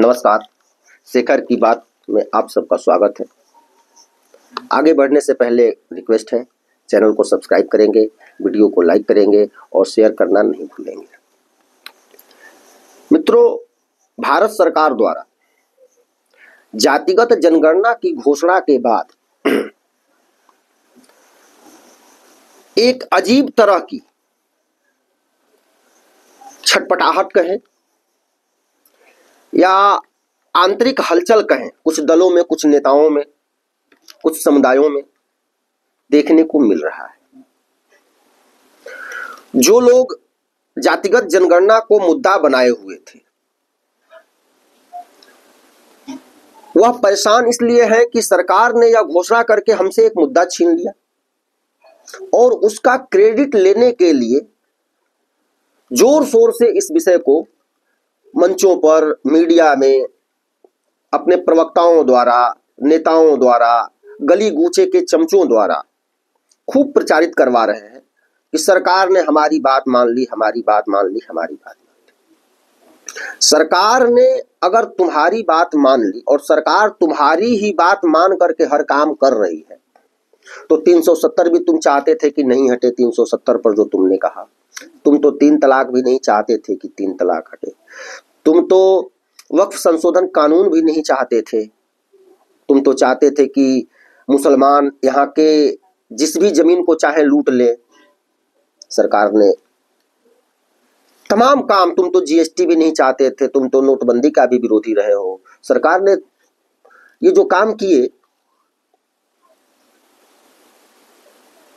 नमस्कार, शेखर की बात में आप सबका स्वागत है। आगे बढ़ने से पहले रिक्वेस्ट है, चैनल को सब्सक्राइब करेंगे, वीडियो को लाइक करेंगे और शेयर करना नहीं भूलेंगे। मित्रों, भारत सरकार द्वारा जातिगत जनगणना की घोषणा के बाद एक अजीब तरह की छटपटाहट कहें या आंतरिक हलचल कहें, कुछ दलों में, कुछ नेताओं में, कुछ समुदायों में देखने को मिल रहा है। जो लोग जातिगत जनगणना को मुद्दा बनाए हुए थे वह परेशान इसलिए है कि सरकार ने यह घोषणा करके हमसे एक मुद्दा छीन लिया और उसका क्रेडिट लेने के लिए जोर शोर से इस विषय को मंचों पर, मीडिया में, अपने प्रवक्ताओं द्वारा, नेताओं द्वारा, गली गूचे के चमचों द्वारा खूब प्रचारित करवा रहे हैं कि सरकार ने हमारी बात मान ली, हमारी बात मान ली, हमारी बात मान ली। सरकार ने अगर तुम्हारी बात मान ली और सरकार तुम्हारी ही बात मान करके हर काम कर रही है तो 370 भी तुम चाहते थे कि नहीं हटे। 370 पर जो तुमने कहा, तुम तो 3 तलाक भी नहीं चाहते थे कि 3 तलाक हटे। तुम तो वक्फ संशोधन कानून भी नहीं चाहते थे। तुम तो चाहते थे कि मुसलमान यहाँ के जिस भी जमीन को चाहे लूट ले। सरकार ने तमाम काम, तुम तो जीएसटी भी नहीं चाहते थे, तुम तो नोटबंदी का भी विरोधी रहे हो। सरकार ने ये जो काम किए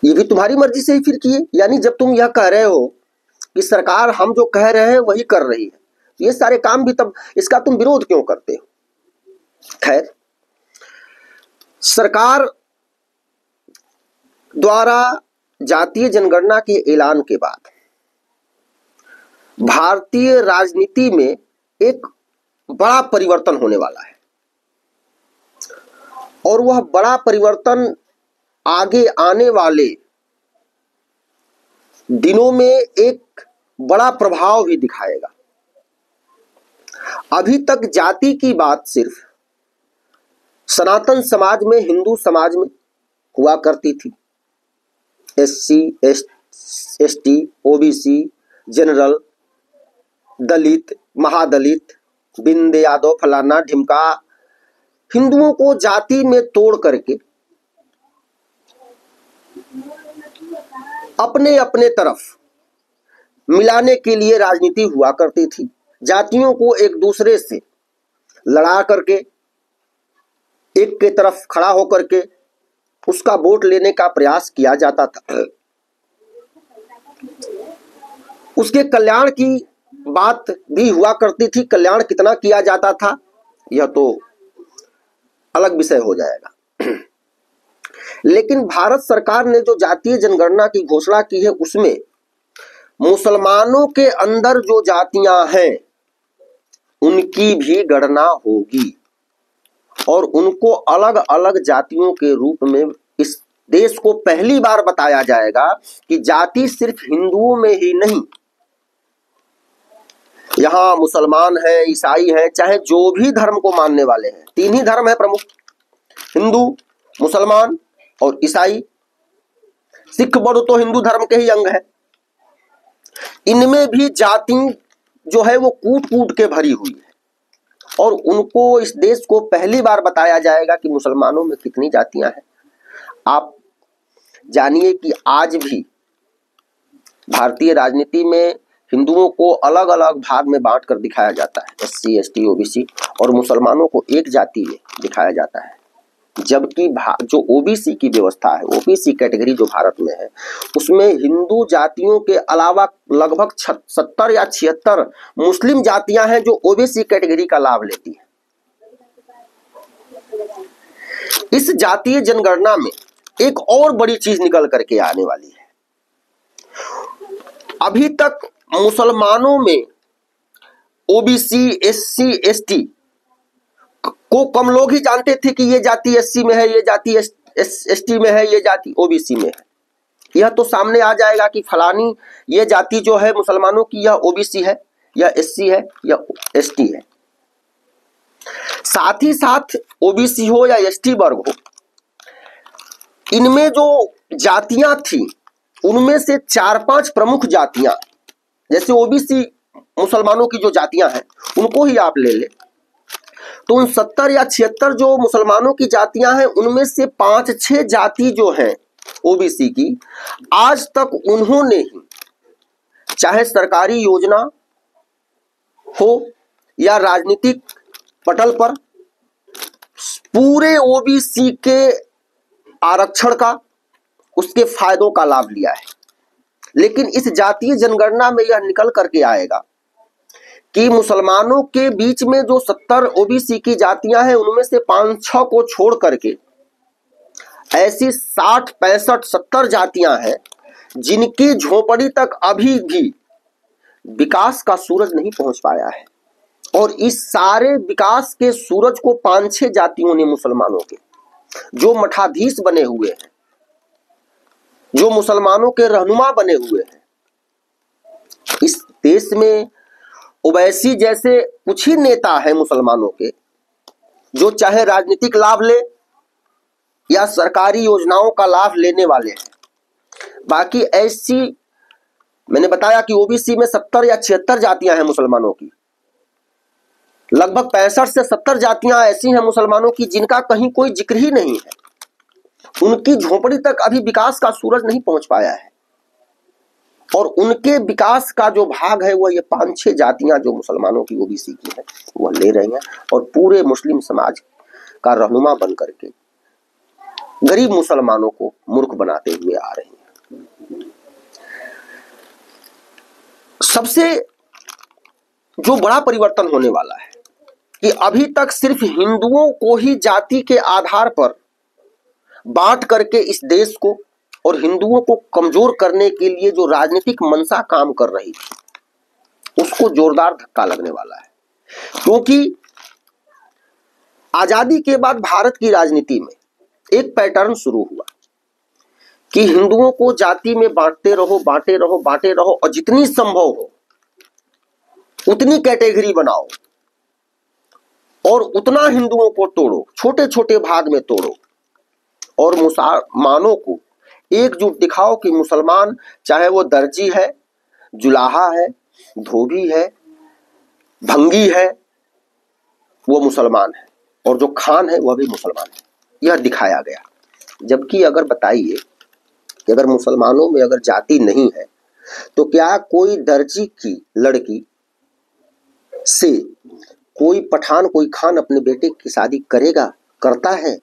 ये भी तुम्हारी मर्जी से ही फिर किए। यानी जब तुम यह कह रहे हो कि सरकार हम जो कह रहे हैं वही कर रही है, ये सारे काम भी तब इसका तुम विरोध क्यों करते हो? खैर, सरकार द्वारा जातीय जनगणना के ऐलान के बाद भारतीय राजनीति में एक बड़ा परिवर्तन होने वाला है और वह बड़ा परिवर्तन आगे आने वाले दिनों में एक बड़ा प्रभाव भी दिखाएगा। अभी तक जाति की बात सिर्फ सनातन समाज में, हिंदू समाज में हुआ करती थी। एससी, एसटी, ओबीसी, जनरल, दलित, महादलित, बिंद यादव, फलाना ढिमका, हिंदुओं को जाति में तोड़ करके अपने अपने तरफ मिलाने के लिए राजनीति हुआ करती थी। जातियों को एक दूसरे से लड़ा करके, एक के तरफ खड़ा होकर के उसका वोट लेने का प्रयास किया जाता था। उसके कल्याण की बात भी हुआ करती थी। कल्याण कितना किया जाता था यह तो अलग विषय हो जाएगा। लेकिन भारत सरकार ने जो जातीय जनगणना की घोषणा की है उसमें मुसलमानों के अंदर जो जातियां हैं उनकी भी गणना होगी और उनको अलग अलग जातियों के रूप में इस देश को पहली बार बताया जाएगा कि जाति सिर्फ हिंदुओं में ही नहीं, यहां मुसलमान है, ईसाई है, चाहे जो भी धर्म को मानने वाले हैं। 3 ही धर्म है प्रमुख, हिंदू, मुसलमान और ईसाई। सिख बौद्ध तो हिंदू धर्म के ही अंग है। इनमें भी जाति जो है वो कूट कूट के भरी हुई है और उनको इस देश को पहली बार बताया जाएगा कि मुसलमानों में कितनी जातियां हैं। आप जानिए कि आज भी भारतीय राजनीति में हिंदुओं को अलग अलग भाग में बांट कर दिखाया जाता है, एससी, एसटी, ओबीसी, और मुसलमानों को एक जाति में दिखाया जाता है। जबकि जो ओबीसी की व्यवस्था है, ओबीसी कैटेगरी जो भारत में है, उसमें हिंदू जातियों के अलावा लगभग 70 या 76 मुस्लिम जातियां हैं जो ओबीसी कैटेगरी का लाभ लेती हैं। इस जातीय जनगणना में एक और बड़ी चीज निकल करके आने वाली है। अभी तक मुसलमानों में ओबीसी, एससी, एसटी को कम लोग ही जानते थे कि ये जाति एससी में है, ये जाति एसटी में है, ये जाति ओबीसी में है। यह तो सामने आ जाएगा कि फलानी ये जाति जो है मुसलमानों की, यह ओबीसी है, या एससी है, या एसटी है। साथ ही साथ ओबीसी हो या एसटी वर्ग हो, इनमें जो जातियां थी उनमें से 4-5 प्रमुख जातियां, जैसे ओबीसी मुसलमानों की जो जातियां हैं उनको ही आप ले ले, तो उन 70 या 76 जो मुसलमानों की जातियां हैं उनमें से 5-6 जाति जो हैं ओबीसी की, आज तक उन्होंने ही चाहे सरकारी योजना हो या राजनीतिक पटल पर पूरे ओबीसी के आरक्षण का, उसके फायदों का लाभ लिया है। लेकिन इस जातीय जनगणना में यह निकल करके आएगा कि मुसलमानों के बीच में जो 70 ओबीसी की जातियां हैं उनमें से 5-6 को छोड़ करके ऐसी 60, 65, 70 जातियां हैं जिनकी झोपड़ी तक अभी भी विकास का सूरज नहीं पहुंच पाया है। और इस सारे विकास के सूरज को 5-6 जातियों ने, मुसलमानों के, जो मठाधीश बने हुए हैं, जो मुसलमानों के रहनुमा बने हुए हैं, इस देश में ओवैसी जैसे कुछ ही नेता हैं मुसलमानों के जो चाहे राजनीतिक लाभ ले या सरकारी योजनाओं का लाभ लेने वाले हैं। बाकी ऐसी, मैंने बताया कि ओबीसी में 70 या 76 जातियां हैं मुसलमानों की, लगभग 65 से 70 जातियां ऐसी हैं मुसलमानों की जिनका कहीं कोई जिक्र ही नहीं है, उनकी झोपड़ी तक अभी विकास का सूरज नहीं पहुंच पाया है। और उनके विकास का जो भाग है वह ये 5-6 जातियां जो मुसलमानों की ओबीसी की है वह ले रही हैं और पूरे मुस्लिम समाज का रहनुमा बन करके गरीब मुसलमानों को मूर्ख बनाते हुए आ रही हैं। सबसे जो बड़ा परिवर्तन होने वाला है कि अभी तक सिर्फ हिंदुओं को ही जाति के आधार पर बांट करके इस देश को और हिंदुओं को कमजोर करने के लिए जो राजनीतिक मंशा काम कर रही थी उसको जोरदार धक्का लगने वाला है। क्योंकि आजादी के बाद भारत की राजनीति में एक पैटर्न शुरू हुआ कि हिंदुओं को जाति में बांटते रहो, बांटे रहो, बांटे रहो और जितनी संभव हो उतनी कैटेगरी बनाओ और उतना हिंदुओं को तोड़ो, छोटे छोटे भाग में तोड़ो और मुसलमानों को एकजुट दिखाओ कि मुसलमान चाहे वो दर्जी है, जुलाहा है, धोबी है, भंगी है, वो मुसलमान है और जो खान है वह भी मुसलमान है, यह दिखाया गया। जबकि अगर बताइए कि अगर मुसलमानों में अगर जाति नहीं है तो क्या कोई दर्जी की लड़की से कोई पठान, कोई खान अपने बेटे की शादी करेगा, करता है?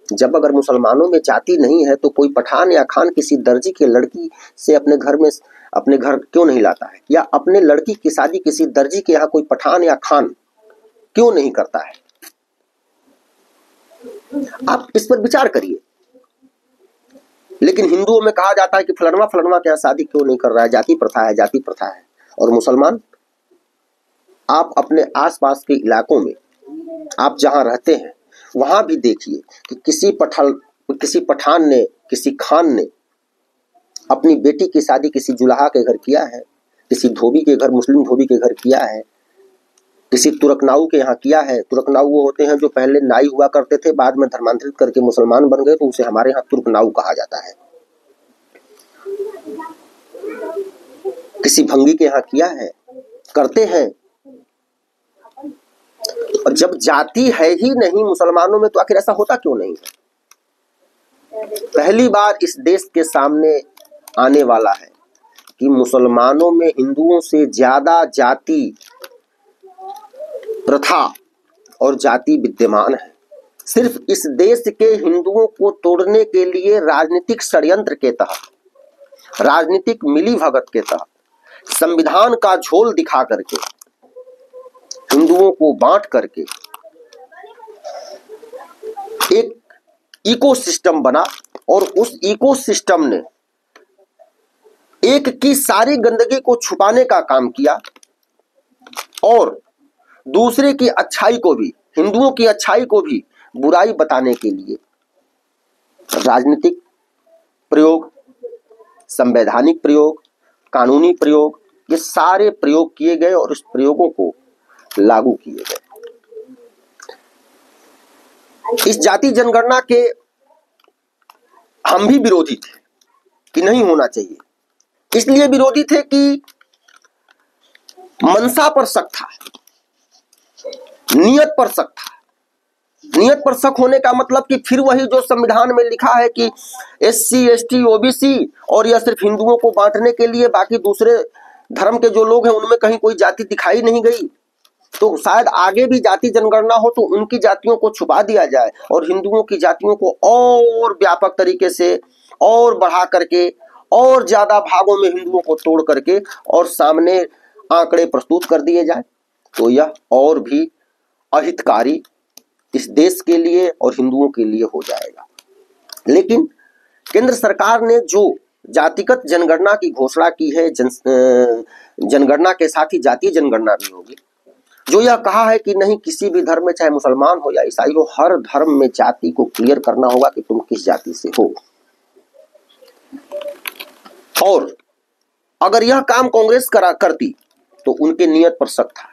जब अगर मुसलमानों में जाति नहीं है तो कोई पठान या खान किसी दर्जी की लड़की से अपने घर क्यों नहीं लाता है, या अपने लड़की की शादी किसी दर्जी के यहाँ कोई पठान या खान क्यों नहीं करता है? आप इस पर विचार करिए। लेकिन हिंदुओं में कहा जाता है कि फलनवा के यहाँ शादी क्यों नहीं कर रहा है, जाति प्रथा है, जाति प्रथा है। और मुसलमान, आप अपने आसपास के इलाकों में आप जहां रहते हैं वहां भी देखिए कि किसी पठान ने, किसी खान ने अपनी बेटी की शादी किसी जुलाहा के घर किया है, किसी धोबी के घर, मुस्लिम धोबी के घर किया है, किसी तुरकनाऊ के यहाँ किया है। तुरकनाऊ वो होते हैं जो पहले नाई हुआ करते थे, बाद में धर्मांतरित करके मुसलमान बन गए, तो उसे हमारे यहाँ तुरकनाऊ कहा जाता है। किसी भंगी के यहाँ किया है, करते हैं। और जब जाति है ही नहीं मुसलमानों में तो आखिर ऐसा होता क्यों नहीं है? पहली बार इस देश के सामने आने वाला है कि मुसलमानों में हिंदुओं से ज्यादा जाति प्रथा और जाति विद्यमान है। सिर्फ इस देश के हिंदुओं को तोड़ने के लिए राजनीतिक षड्यंत्र के तहत, राजनीतिक मिलीभगत के तहत, संविधान का झोल दिखा करके, हिंदुओं को बांट करके एक इकोसिस्टम बना और उस इकोसिस्टम ने एक की सारी गंदगी को छुपाने का काम किया और दूसरे की अच्छाई को भी, हिंदुओं की अच्छाई को भी बुराई बताने के लिए राजनीतिक प्रयोग, संवैधानिक प्रयोग, कानूनी प्रयोग, ये सारे प्रयोग किए गए और उस प्रयोगों को लागू किए गए। इस जाति जनगणना के हम भी विरोधी थे कि नहीं होना चाहिए। इसलिए विरोधी थे कि मंशा पर शक था, नियत पर शक था। नियत पर शक होने का मतलब कि फिर वही जो संविधान में लिखा है कि SC ST OBC, और यह सिर्फ हिंदुओं को बांटने के लिए, बाकी दूसरे धर्म के जो लोग हैं उनमें कहीं कोई जाति दिखाई नहीं गई। तो शायद आगे भी जाति जनगणना हो तो उनकी जातियों को छुपा दिया जाए और हिंदुओं की जातियों को और व्यापक तरीके से और बढ़ा करके और ज्यादा भागों में हिंदुओं को तोड़ करके और सामने आंकड़े प्रस्तुत कर दिए जाए, तो यह और भी अहितकारी इस देश के लिए और हिंदुओं के लिए हो जाएगा। लेकिन केंद्र सरकार ने जो जातिगत जनगणना की घोषणा की है, जनगणना के साथ ही जातीय जनगणना भी होगी, जो यह कहा है कि नहीं, किसी भी धर्म में, चाहे मुसलमान हो या ईसाई हो, हर धर्म में जाति को क्लियर करना होगा कि तुम किस जाति से हो। और अगर यह काम कांग्रेस करती तो उनके नियत पर शक था,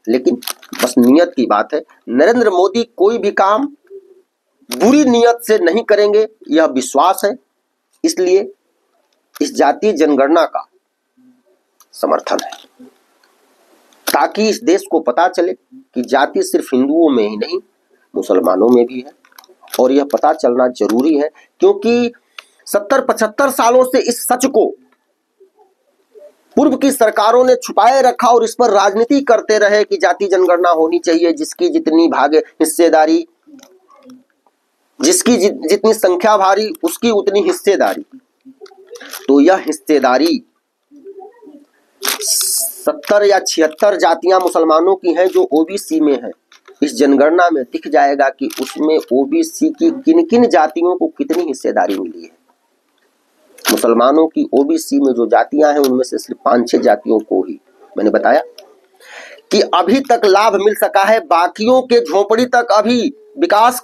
लेकिन बस नियत की बात है। नरेंद्र मोदी कोई भी काम बुरी नियत से नहीं करेंगे, यह विश्वास है। इसलिए इस जातीय जनगणना का समर्थन है, ताकि इस देश को पता चले कि जाति सिर्फ हिंदुओं में ही नहीं, मुसलमानों में भी है। और यह पता चलना जरूरी है, क्योंकि 70-75 सालों से इस सच को पूर्व की सरकारों ने छुपाए रखा और इस पर राजनीति करते रहे कि जाति जनगणना होनी चाहिए, जिसकी जितनी भागे हिस्सेदारी, जिसकी जितनी संख्या भारी उसकी उतनी हिस्सेदारी। तो यह हिस्सेदारी 70 या 76 जातियां मुसलमानों की हैं जो OBC में हैं। इस जनगणना में दिख जाएगा कि उसमें OBC की किन किन जातियों को कितनी हिस्सेदारी मिली है। मुसलमानों की OBC में जो जातियां हैं उनमें से सिर्फ 5-6 जातियों को ही मैंने बताया कि अभी तक लाभ मिल सका है, बाकियों के झोपड़ी तक अभी विकास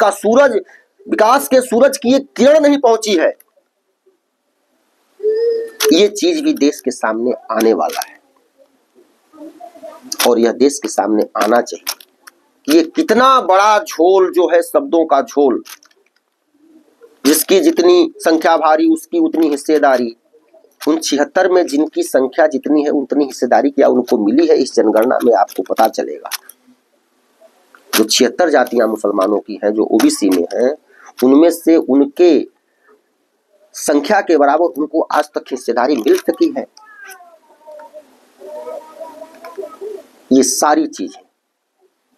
के सूरज की एक किरण नहीं पहुंची है। ये चीज भी देश के सामने आने वाला है और यह देश के सामने आना चाहिए कि ये कितना बड़ा झोल जो है, शब्दों का झोल, जिसकी जितनी संख्या भारी उसकी उतनी हिस्सेदारी। उन 76 में जिनकी संख्या जितनी है उतनी हिस्सेदारी क्या उनको मिली है, इस जनगणना में आपको पता चलेगा। जो 76 जातियां मुसलमानों की हैं जो OBC में हैं, उनमें से उनके संख्या के बराबर उनको आज तक हिस्सेदारी मिल सकी है। ये सारी चीजें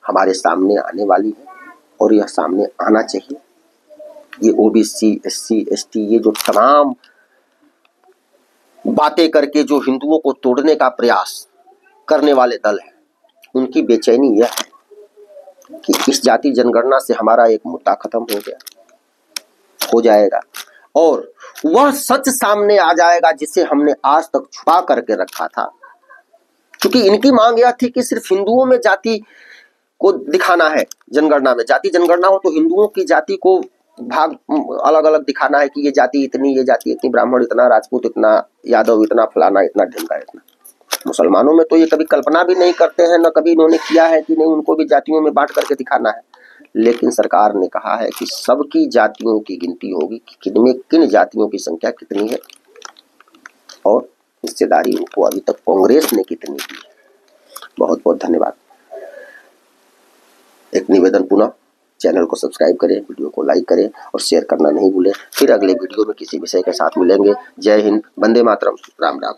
हमारे सामने आने वाली है और यह सामने आना चाहिए। ये OBC SC ST ये जो तमाम बातें करके जो हिंदुओं को तोड़ने का प्रयास करने वाले दल हैं, उनकी बेचैनी यह है कि इस जाति जनगणना से हमारा एक मुद्दा खत्म हो जाएगा और वह सच सामने आ जाएगा जिसे हमने आज तक छुपा करके रखा था। क्योंकि इनकी मांग यह थी कि सिर्फ हिंदुओं में जाति को दिखाना है, जनगणना में जाति जनगणना हो तो हिंदुओं की जाति को भाग अलग अलग दिखाना है कि ये जाति इतनी, ये जाति इतनी, ब्राह्मण इतना, राजपूत इतना, यादव इतना, फलाना इतना, ढिमका इतना। मुसलमानों में तो ये कभी कल्पना भी नहीं करते हैं, न कभी इन्होंने किया है कि नहीं उनको भी जातियों में बांट करके दिखाना है। लेकिन सरकार ने कहा है कि सबकी जातियों की गिनती होगी कि किनमें किन जातियों की संख्या कितनी है और हिस्सेदारी उनको अभी तक कांग्रेस ने कितनी दी है। बहुत बहुत धन्यवाद। एक निवेदन, पुनः चैनल को सब्सक्राइब करें, वीडियो को लाइक करें और शेयर करना नहीं भूलें। फिर अगले वीडियो में किसी विषय के साथ मिलेंगे। जय हिंद, वंदे मातरम, राम राम।